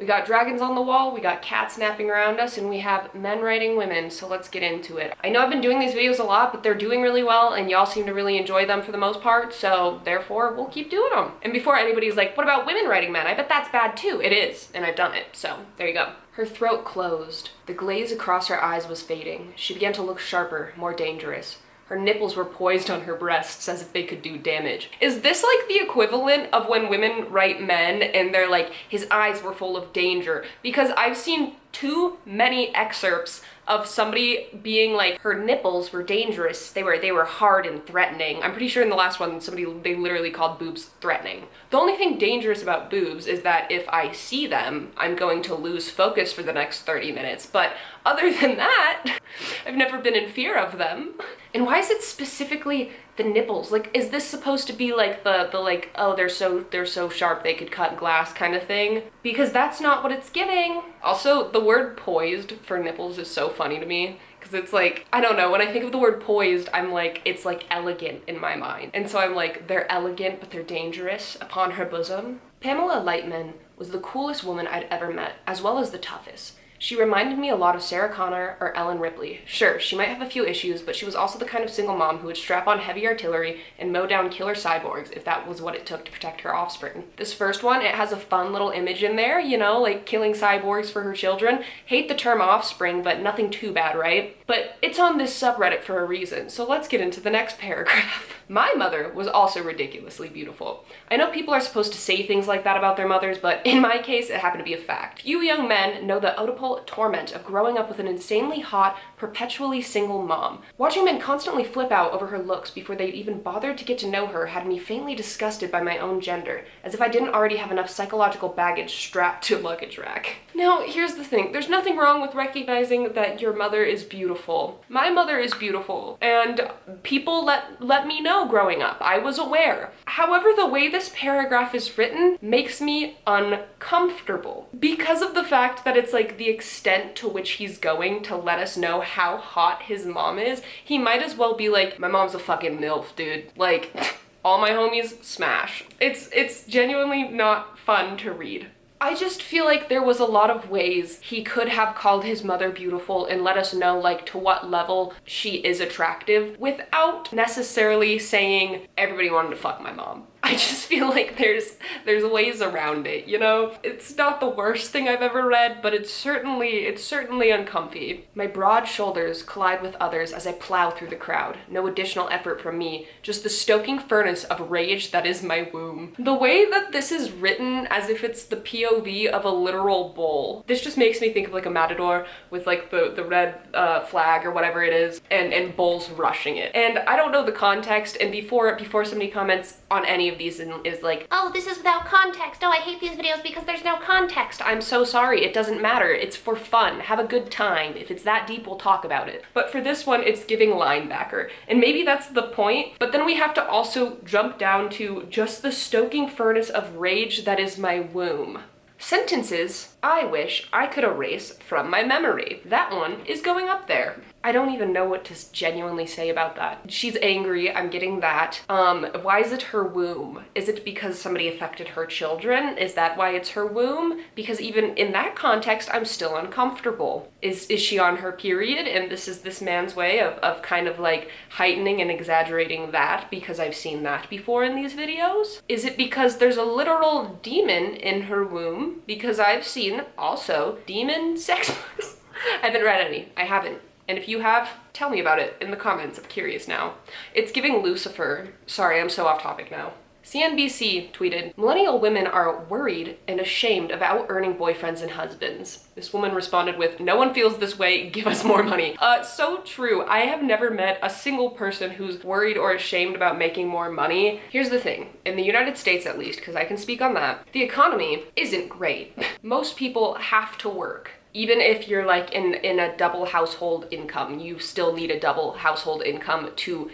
We got dragons on the wall, we got cats napping around us, and we have men writing women, so let's get into it. I know I've been doing these videos a lot, but they're doing really well, and y'all seem to really enjoy them for the most part, so therefore we'll keep doing them. And before anybody's like, what about women writing men? I bet that's bad too. It is, and I've done it, so there you go. Her throat closed. The glaze across her eyes was fading. She began to look sharper, more dangerous. Her nipples were poised on her breasts as if they could do damage. Is this like the equivalent of when women write men and they're like, his eyes were full of danger? Because I've seen too many excerpts of somebody being like, her nipples were dangerous. They were hard and threatening. I'm pretty sure in the last one, they literally called boobs threatening. The only thing dangerous about boobs is that if I see them, I'm going to lose focus for the next 30 minutes. But other than that, I've never been in fear of them. And why is it specifically the nipples? Like, is this supposed to be like the like, oh, they're so sharp they could cut glass kind of thing? Because that's not what it's giving. Also, the word poised for nipples is so funny to me. Because it's like, I don't know, when I think of the word poised, I'm like, it's like elegant in my mind. And so I'm like, they're elegant, but they're dangerous upon her bosom. Pamela Lightman was the coolest woman I'd ever met, as well as the toughest. She reminded me a lot of Sarah Connor or Ellen Ripley. Sure, she might have a few issues, but she was also the kind of single mom who would strap on heavy artillery and mow down killer cyborgs if that was what it took to protect her offspring. This first one, it has a fun little image in there, you know, like killing cyborgs for her children. Hate the term offspring, but nothing too bad, right? But it's on this subreddit for a reason, so let's get into the next paragraph. My mother was also ridiculously beautiful. I know people are supposed to say things like that about their mothers, but in my case, it happened to be a fact. Few young men know the Oedipal torment of growing up with an insanely hot, perpetually single mom. Watching men constantly flip out over her looks before they'd even bothered to get to know her had me faintly disgusted by my own gender, as if I didn't already have enough psychological baggage strapped to a luggage rack. Now, here's the thing. There's nothing wrong with recognizing that your mother is beautiful. My mother is beautiful, and people let me know growing up. I was aware. However, the way this paragraph is written makes me uncomfortable because of the fact that it's like the extent to which he's going to let us know how hot his mom is. He might as well be like, my mom's a fucking MILF, dude. Like, all my homies smash. It's genuinely not fun to read. I just feel like there was a lot of ways he could have called his mother beautiful and let us know like to what level she is attractive without necessarily saying everybody wanted to fuck my mom. I just feel like there's ways around it, you know? It's not the worst thing I've ever read, but it's certainly uncomfy. My broad shoulders collide with others as I plow through the crowd. No additional effort from me, just the stoking furnace of rage that is my womb. The way that this is written as if it's the POV of a literal bull, this just makes me think of like a matador with like the red flag or whatever it is, and bulls rushing it. And I don't know the context, and before somebody comments on any of these and is like, oh, this is without context. Oh, I hate these videos because there's no context. I'm so sorry. It doesn't matter. It's for fun. Have a good time. If it's that deep, we'll talk about it. But for this one, it's giving linebacker. And maybe that's the point, but then we have to also jump down to just the stoking furnace of rage that is my womb. Sentences I wish I could erase from my memory. That one is going up there. I don't even know what to genuinely say about that. She's angry, I'm getting that. Why is it her womb? Is it because somebody affected her children? Is that why it's her womb? Because even in that context, I'm still uncomfortable. Is she on her period? And this is this man's way of kind of like heightening and exaggerating that because I've seen that before in these videos? Is it because there's a literal demon in her womb? Because I've seen also demon sex books. I haven't read any. I haven't. And if you have, tell me about it in the comments. I'm curious now. It's giving Lucifer. Sorry, I'm so off topic now. CNBC tweeted, millennial women are worried and ashamed of out-earning boyfriends and husbands. This woman responded with, no one feels this way, give us more money. So true. I have never met a single person who's worried or ashamed about making more money. Here's the thing, in the United States at least, because I can speak on that, the economy isn't great. Most people have to work. Even if you're like in a double household income, you still need a double household income to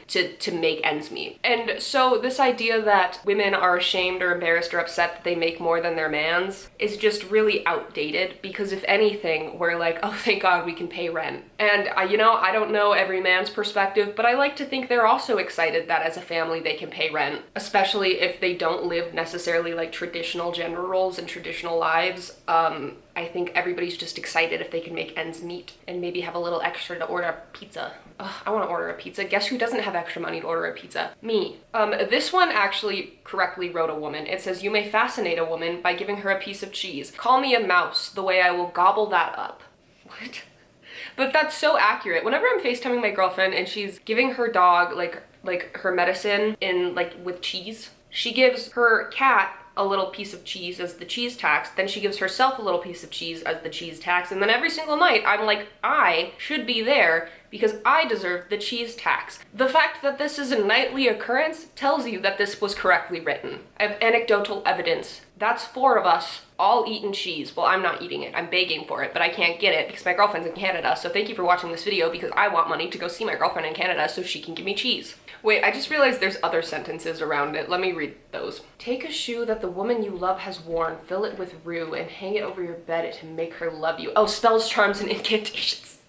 make ends meet. And so this idea that women are ashamed or embarrassed or upset that they make more than their mans is just really outdated, because if anything, we're like, oh, thank God we can pay rent. And you know, I don't know every man's perspective, but I like to think they're also excited that as a family they can pay rent, especially if they don't live necessarily like traditional gender roles and traditional lives. I think everybody's just excited if they can make ends meet and maybe have a little extra to order a pizza. Ugh, I want to order a pizza. Guess who doesn't have extra money to order a pizza? Me. This one actually correctly wrote a woman. It says, you may fascinate a woman by giving her a piece of cheese. Call me a mouse, the way I will gobble that up. What? But that's so accurate. Whenever I'm FaceTiming my girlfriend and she's giving her dog like her medicine in like with cheese, she gives her cat a little piece of cheese as the cheese tax, then she gives herself a little piece of cheese as the cheese tax, and then every single night I'm like, I should be there because I deserve the cheese tax. The fact that this is a nightly occurrence tells you that this was correctly written. I have anecdotal evidence. That's 4 of us all eating cheese. Well, I'm not eating it. I'm begging for it, but I can't get it because my girlfriend's in Canada. So thank you for watching this video, because I want money to go see my girlfriend in Canada so she can give me cheese. Wait, I just realized there's other sentences around it. Let me read those. Take a shoe that the woman you love has worn, fill it with rue, and hang it over your bed to make her love you. Oh, spells, charms, and incantations.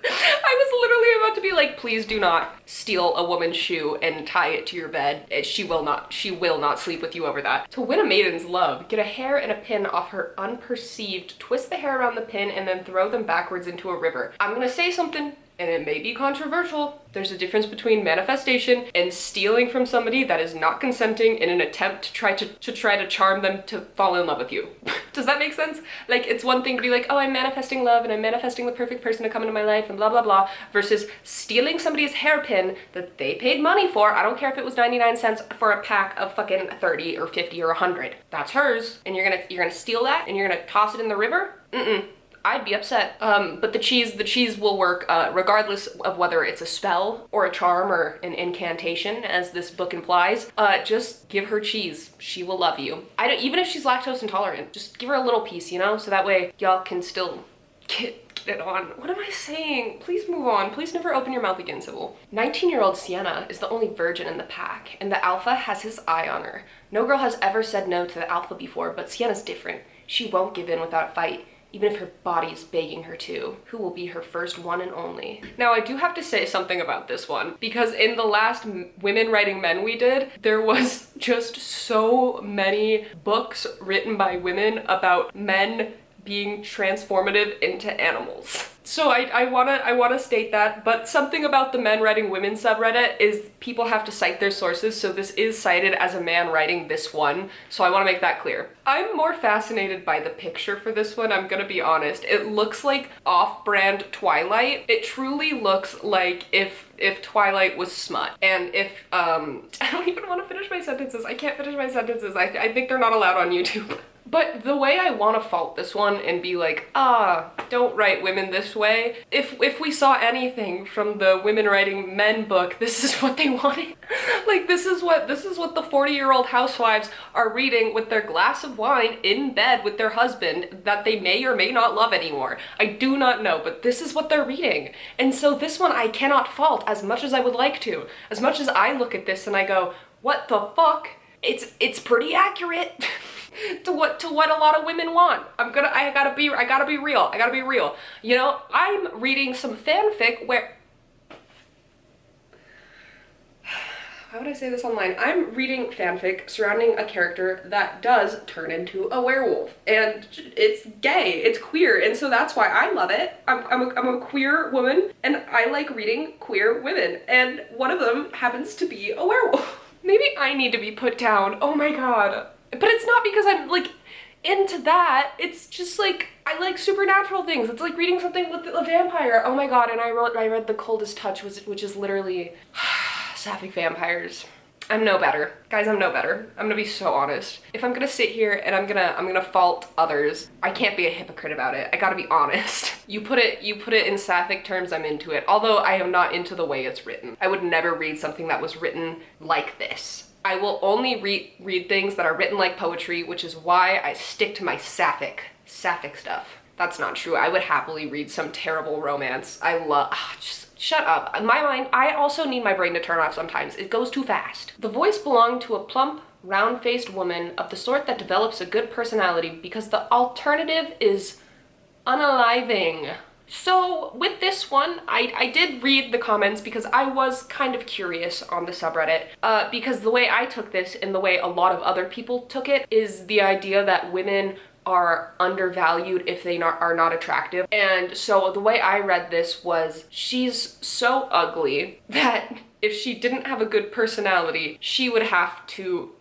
I was literally about to be like, please do not steal a woman's shoe and tie it to your bed. She will not sleep with you over that. To win a maiden's love, get a hair and a pin off her unperceived, twist the hair around the pin, and then throw them backwards into a river. I'm gonna say something, and it may be controversial. There's a difference between manifestation and stealing from somebody that is not consenting in an attempt to try to charm them to fall in love with you. Does that make sense? Like, it's one thing to be like, oh, I'm manifesting love and I'm manifesting the perfect person to come into my life and blah, blah, blah, versus stealing somebody's hairpin that they paid money for. I don't care if it was 99 cents for a pack of fucking 30 or 50 or 100. That's hers. And you're gonna steal that and you're gonna toss it in the river? Mm-mm. I'd be upset. But the cheese will work regardless of whether it's a spell or a charm or an incantation, as this book implies. Just give her cheese. She will love you. Even if she's lactose intolerant, just give her a little piece, you know? So that way y'all can still get it on. What am I saying? Please move on. Please never open your mouth again, Sybil. 19-year-old Sienna is the only virgin in the pack, and the alpha has his eye on her. No girl has ever said no to the alpha before, but Sienna's different. She won't give in without a fight, even if her body's begging her to. Who will be her first one and only? Now, I do have to say something about this one, because in the last Women Writing Men we did, there was just so many books written by women about men being transformative into animals. So I wanna state that, but something about the Men Writing Women subreddit is people have to cite their sources, so this is cited as a man writing this one, so I wanna make that clear. I'm more fascinated by the picture for this one, I'm gonna be honest. It looks like off-brand Twilight. It truly looks like if Twilight was smut, and if, I don't even wanna finish my sentences. I can't finish my sentences. I think they're not allowed on YouTube. But the way I want to fault this one and be like, don't write women this way. If we saw anything from the Women Writing Men book, this is what they wanted. Like, this is what the 40-year-old housewives are reading with their glass of wine in bed with their husband that they may or may not love anymore. I do not know, but this is what they're reading. And so this one I cannot fault as much as I would like to. As much as I look at this and I go, what the fuck? It's pretty accurate. to what a lot of women want. I gotta be real. You know, I'm reading some fanfic where, how would I say this online? I'm reading fanfic surrounding a character that does turn into a werewolf, and it's gay, it's queer, and so that's why I love it. I'm a queer woman, and I like reading queer women, and one of them happens to be a werewolf. Maybe I need to be put down. Oh my god. But it's not because I'm like into that. It's just like I like supernatural things. It's like reading something with a vampire. Oh my god, and I read The Coldest Touch, which is literally sapphic vampires. I'm no better. Guys, I'm no better. I'm gonna be so honest. If I'm gonna sit here and I'm gonna fault others, I can't be a hypocrite about it. I gotta be honest. You put it in sapphic terms, I'm into it. Although I am not into the way it's written. I would never read something that was written like this. I will only read things that are written like poetry, which is why I stick to my sapphic stuff. That's not true. I would happily read some terrible romance. Just shut up. In my mind, I also need my brain to turn off sometimes. It goes too fast. The voice belonged to a plump, round-faced woman of the sort that develops a good personality because the alternative is unaliving. So with this one, I did read the comments because I was kind of curious on the subreddit, because the way I took this and the way a lot of other people took it is the idea that women are undervalued if they are not attractive. And so the way I read this was, she's so ugly that if she didn't have a good personality, she would have to.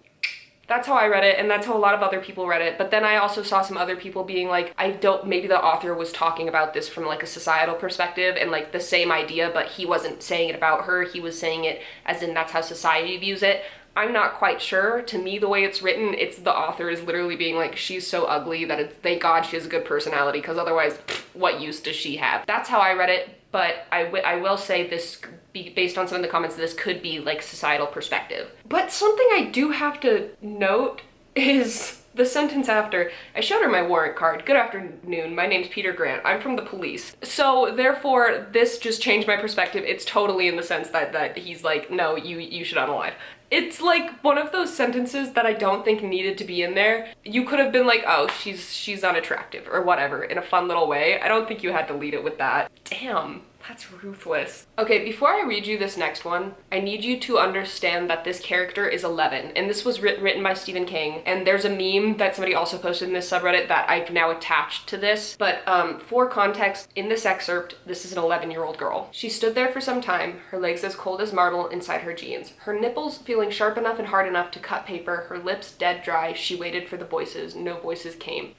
That's how I read it, and that's how a lot of other people read it. But then I also saw some other people being like, maybe the author was talking about this from like a societal perspective and like the same idea, but he wasn't saying it about her. He was saying it as in that's how society views it. I'm not quite sure. To me, the way it's written, it's the author is literally being like, she's so ugly that thank God she has a good personality, because otherwise, what use does she have? That's how I read it, but I will say this, based on some of the comments, this could be like societal perspective. But something I do have to note is the sentence after. I showed her my warrant card. Good afternoon, my name's Peter Grant. I'm from the police. So therefore, this just changed my perspective. It's totally in the sense that he's like, no, you should unalive. It's like one of those sentences that I don't think needed to be in there. You could have been like, oh, she's unattractive or whatever in a fun little way. I don't think you had to lead it with that. Damn. That's ruthless. Okay, before I read you this next one, I need you to understand that this character is 11, and this was written by Stephen King, and there's a meme that somebody also posted in this subreddit that I've now attached to this, but for context, in this excerpt, this is an 11-year-old girl. She stood there for some time, her legs as cold as marble inside her jeans, her nipples feeling sharp enough and hard enough to cut paper, her lips dead dry. She waited for the voices. No voices came.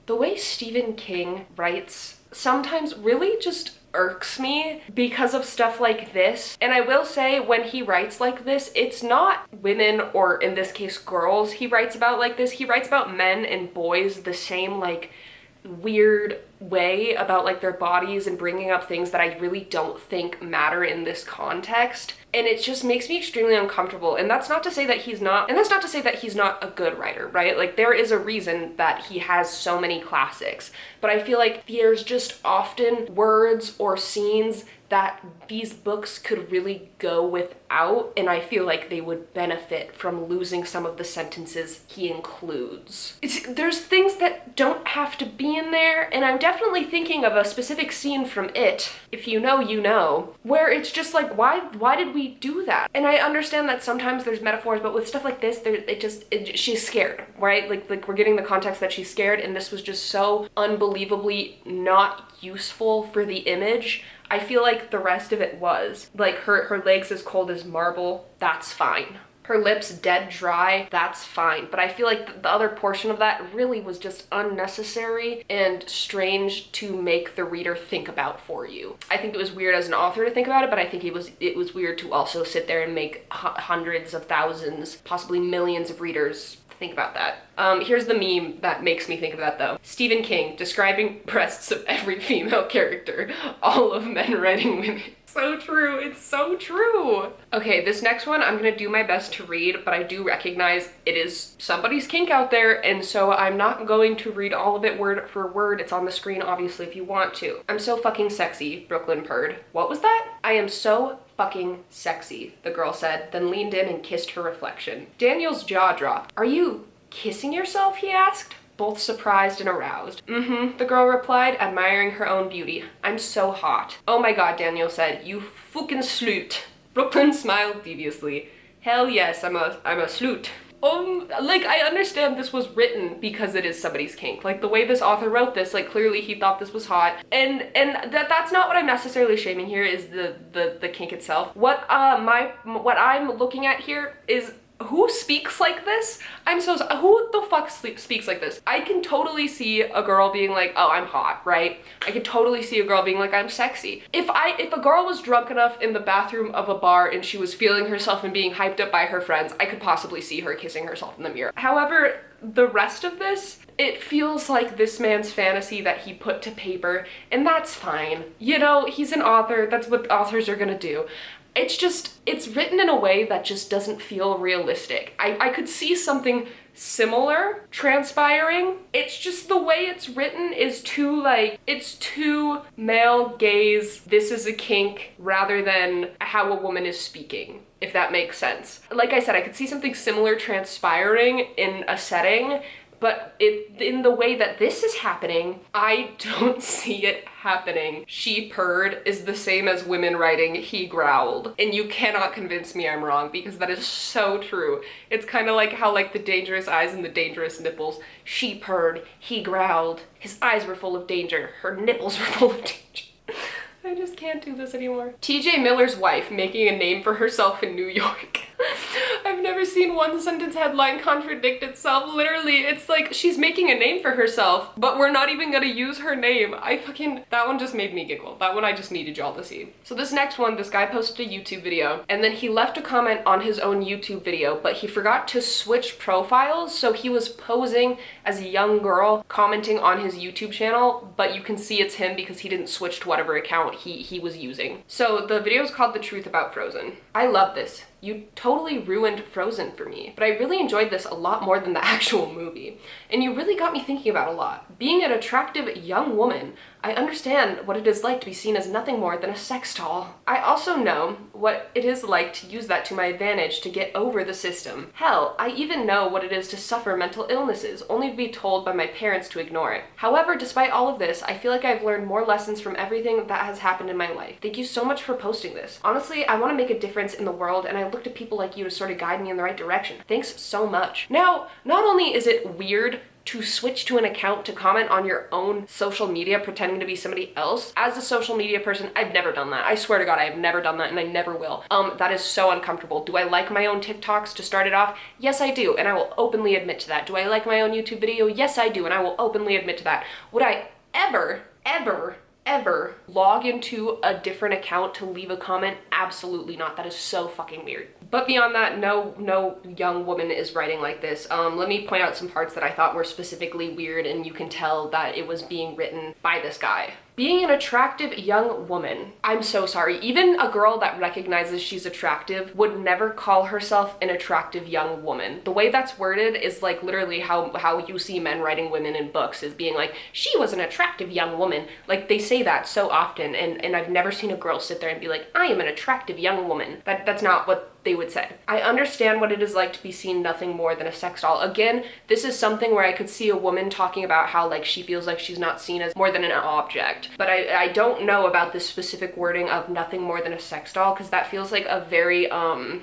The way Stephen King writes sometimes really just irks me because of stuff like this. And I will say, when he writes like this, it's not women, or in this case girls, he writes about like this. He writes about men and boys the same like weird way about like their bodies and bringing up things that I really don't think matter in this context. And it just makes me extremely uncomfortable. And that's not to say that he's not a good writer, right? Like, there is a reason that he has so many classics. But I feel like there's just often words or scenes that these books could really go without, and I feel like they would benefit from losing some of the sentences he includes. There's things that don't have to be in there, and I'm definitely thinking of a specific scene from It, if you know, you know, where it's just like, why did we do that? And I understand that sometimes there's metaphors, but with stuff like this, she's scared, right? Like we're getting the context that she's scared, and this was just so unbelievably not useful for the image. I feel like the rest of it was. Like, her legs as cold as marble, that's fine. Her lips dead dry, that's fine. But I feel like the other portion of that really was just unnecessary and strange to make the reader think about for you. I think it was weird as an author to think about it, but I think it was weird to also sit there and make hundreds of thousands, possibly millions of readers think about that. Here's the meme that makes me think of that though. Stephen King describing breasts of every female character. All of men writing women. So true, it's so true. Okay, this next one I'm gonna do my best to read, but I do recognize it is somebody's kink out there, and so I'm not going to read all of it word for word. It's on the screen, obviously, if you want to. I'm so fucking sexy, Brooklyn purred. What was that? I am so fucking sexy, the girl said, then leaned in and kissed her reflection. Daniel's jaw dropped. Are you kissing yourself? He asked, both surprised and aroused. Mm-hmm, the girl replied, admiring her own beauty. I'm so hot. Oh my god, Daniel said, you fucking sleut. Brooklyn smiled deviously. Hell yes, I'm a sleut. Like, I understand this was written because it is somebody's kink. Like, the way this author wrote this, like, clearly he thought this was hot. And that's not what I'm necessarily shaming here, is the kink itself. What I'm looking at here is who speaks like this? Who the fuck speaks like this? I can totally see a girl being like, oh, I'm hot, right? I could totally see a girl being like, I'm sexy. If a girl was drunk enough in the bathroom of a bar and she was feeling herself and being hyped up by her friends, I could possibly see her kissing herself in the mirror. However, the rest of this, it feels like this man's fantasy that he put to paper, and that's fine. You know, he's an author, that's what authors are gonna do. It's written in a way that just doesn't feel realistic. I could see something similar transpiring. It's just the way it's written is too like, it's too male gaze, this is a kink, rather than how a woman is speaking, if that makes sense. Like I said, I could see something similar transpiring in a setting, but in the way that this is happening, I don't see it happening. She purred is the same as women writing he growled. And you cannot convince me I'm wrong, because that is so true. It's kind of like how like the dangerous eyes and the dangerous nipples. She purred, he growled, his eyes were full of danger, her nipples were full of danger. I just can't do this anymore. TJ Miller's wife making a name for herself in New York. I've never seen one sentence headline contradict itself. Literally, it's like she's making a name for herself, but we're not even gonna use her name. That one just made me giggle. That one I just needed y'all to see. So this next one, this guy posted a YouTube video, and then he left a comment on his own YouTube video, but he forgot to switch profiles, so he was posing as a young girl commenting on his YouTube channel, but you can see it's him because he didn't switch to whatever account he was using. So the video is called The Truth About Frozen. I love this. You totally ruined Frozen for me, but I really enjoyed this a lot more than the actual movie. And you really got me thinking about a lot. Being an attractive young woman, I understand what it is like to be seen as nothing more than a sex doll. I also know what it is like to use that to my advantage to get over the system. Hell, I even know what it is to suffer mental illnesses, only to be told by my parents to ignore it. However, despite all of this, I feel like I've learned more lessons from everything that has happened in my life. Thank you so much for posting this. Honestly, I want to make a difference in the world, and I look to people like you to sort of guide me in the right direction. Thanks so much. Now, not only is it weird to switch to an account to comment on your own social media pretending to be somebody else. As a social media person, I've never done that. I swear to God, I have never done that, and I never will. That is so uncomfortable. Do I like my own TikToks to start it off? Yes, I do, and I will openly admit to that. Do I like my own YouTube video? Yes, I do, and I will openly admit to that. Would I ever log into a different account to leave a comment? Absolutely not. That is so fucking weird. But beyond that, no young woman is writing like this. Let me point out some parts that I thought were specifically weird, and you can tell that it was being written by this guy. Being an attractive young woman. I'm so sorry. Even a girl that recognizes she's attractive would never call herself an attractive young woman. The way that's worded is like literally how you see men writing women in books, is being like, she was an attractive young woman. Like, they say that so often, and I've never seen a girl sit there and be like, I am an attractive young woman. That's not what they would say. I understand what it is like to be seen nothing more than a sex doll. Again, this is something where I could see a woman talking about how like she feels like she's not seen as more than an object. But I don't know about this specific wording of nothing more than a sex doll, because that feels like a very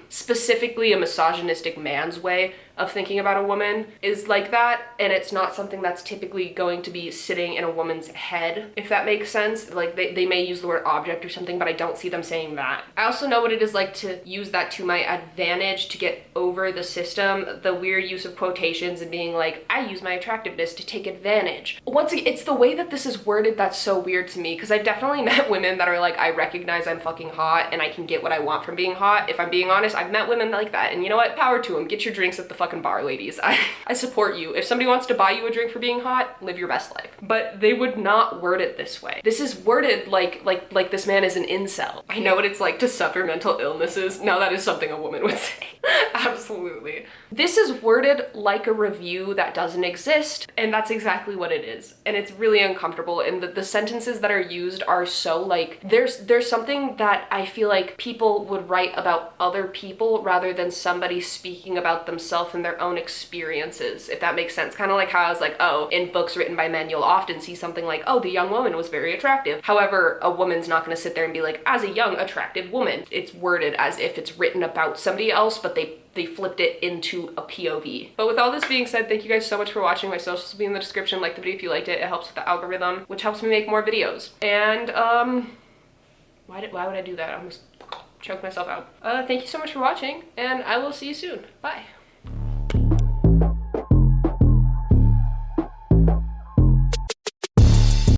specifically a misogynistic man's way of thinking about a woman is like that, and it's not something that's typically going to be sitting in a woman's head, if that makes sense. Like they may use the word object or something, but I don't see them saying that. I also know what it is like to use that to my advantage to get over the system, the weird use of quotations and being like, I use my attractiveness to take advantage. Once again, it's the way that this is worded that's so weird to me, because I've definitely met women that are like, I recognize I'm fucking hot and I can get what I want from being hot. If I'm being honest, I've met women like that, and you know what? Power to them. Get your drinks at the fucking bar, ladies. I support you. If somebody wants to buy you a drink for being hot, live your best life. But they would not word it this way. This is worded like this man is an incel. I know what it's like to suffer mental illnesses. Now that is something a woman would say. Absolutely. This is worded like a review that doesn't exist, and that's exactly what it is. And it's really uncomfortable, and the sentences that are used are so like, there's something that I feel like people would write about other people rather than somebody speaking about themselves and their own experiences, if that makes sense. Kind of like how I was like, oh, in books written by men, you'll often see something like, oh, the young woman was very attractive. However, a woman's not going to sit there and be like, as a young, attractive woman. It's worded as if it's written about somebody else, but they flipped it into a POV. But with all this being said, thank you guys so much for watching. My socials will be in the description. Like the video if you liked it. It helps with the algorithm, which helps me make more videos. And why would I do that? I almost choked myself out. Thank you so much for watching, and I will see you soon. Bye.